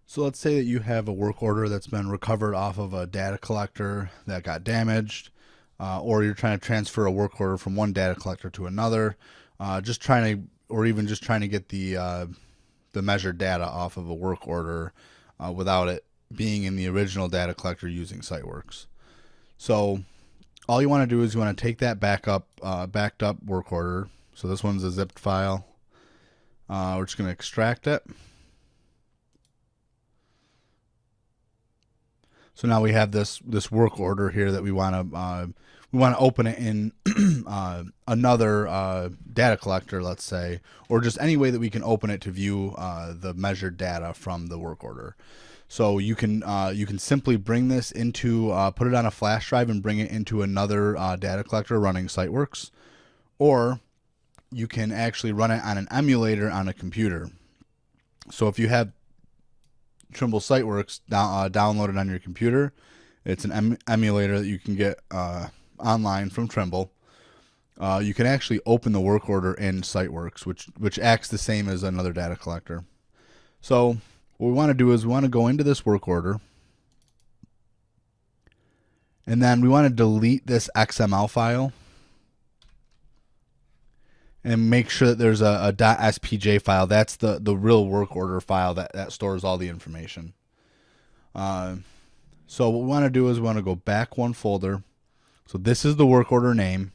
So let's say that you have a work order that's been recovered off of a data collector that got damaged, or you're trying to transfer a work order from one data collector to another, just trying to, or even just trying to get the measured data off of a work order without it being in the original data collector using Siteworks. So all you want to do is you want to take that backed up work order. So this one's a zipped file. We're just going to extract it. So now we have this work order here that we want to open it in another data collector, let's say, or just any way that we can open it to view the measured data from the work order. So you can simply bring this into put it on a flash drive and bring it into another data collector running Siteworks, or you can actually run it on an emulator on a computer. So if you have Trimble Siteworks downloaded on your computer, it's an emulator that you can get online from Trimble. You can actually open the work order in Siteworks, which acts the same as another data collector. So what we want to do is we want to go into this work order, and then we want to delete this XML file and make sure that there's a .spj file. That's the real work order file that stores all the information. So what we want to do is we want to go back one folder. So this is the work order name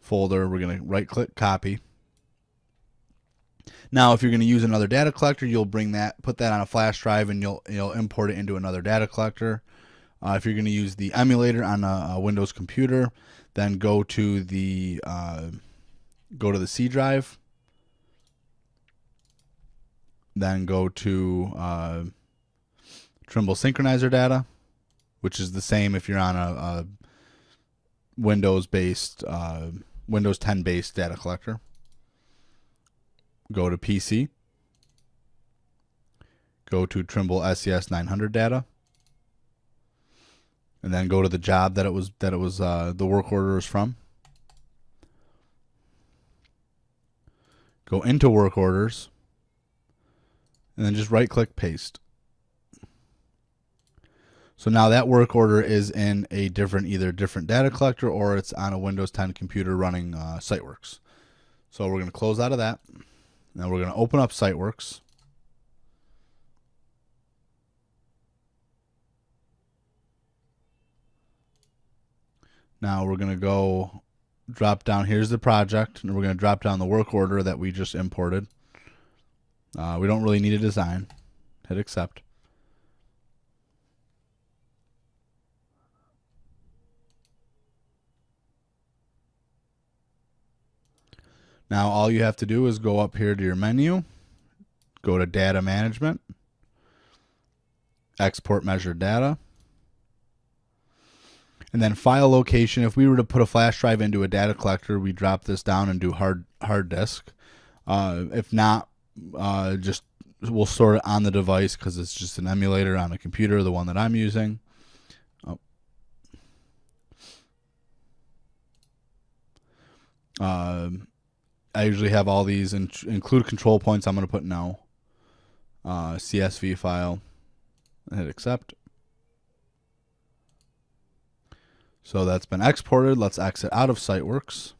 folder. We're going to right click copy. Now if you're going to use another data collector, you'll put that on a flash drive, and you'll import it into another data collector. If you're going to use the emulator on a Windows computer, then go to the C drive, then go to Trimble Synchronizer data, which is the same if you're on a Windows 10 based data collector. Go to PC, go to Trimble SCS900 data, and then go to the job that it was the work order is from. Go into work orders, and then just right click paste. So now that work order is in a either different data collector, or it's on a Windows 10 computer running Siteworks. So we're going to close out of that. Now we're going to open up Siteworks. Now we're going to go drop down. Here's the project, and we're going to drop down the work order that we just imported. We don't really need a design. Hit accept. Now all you have to do is go up here to your menu, go to data management, export measured data, and then file location. If we were to put a flash drive into a data collector, we drop this down and do hard disk. If not, we'll store it on the device because it's just an emulator on a computer, the one that I'm using. I usually have all these include control points. I'm going to put no. CSV file. Hit accept. So that's been exported. Let's exit out of Siteworks.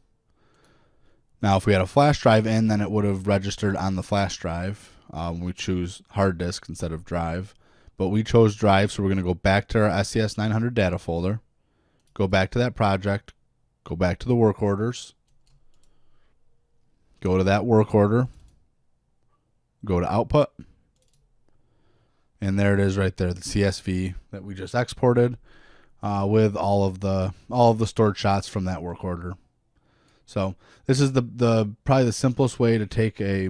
Now if we had a flash drive in, then it would have registered on the flash drive. We choose hard disk instead of drive. But we chose drive, so we're going to go back to our SCS900 data folder. Go back to that project. Go back to the work orders. Go to that work order, go to output, and there it is right there, the CSV that we just exported with all of the stored shots from that work order. So this is probably the simplest way to take a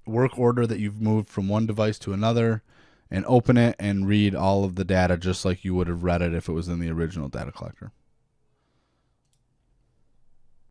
work order that you've moved from one device to another and open it and read all of the data just like you would have read it if it was in the original data collector.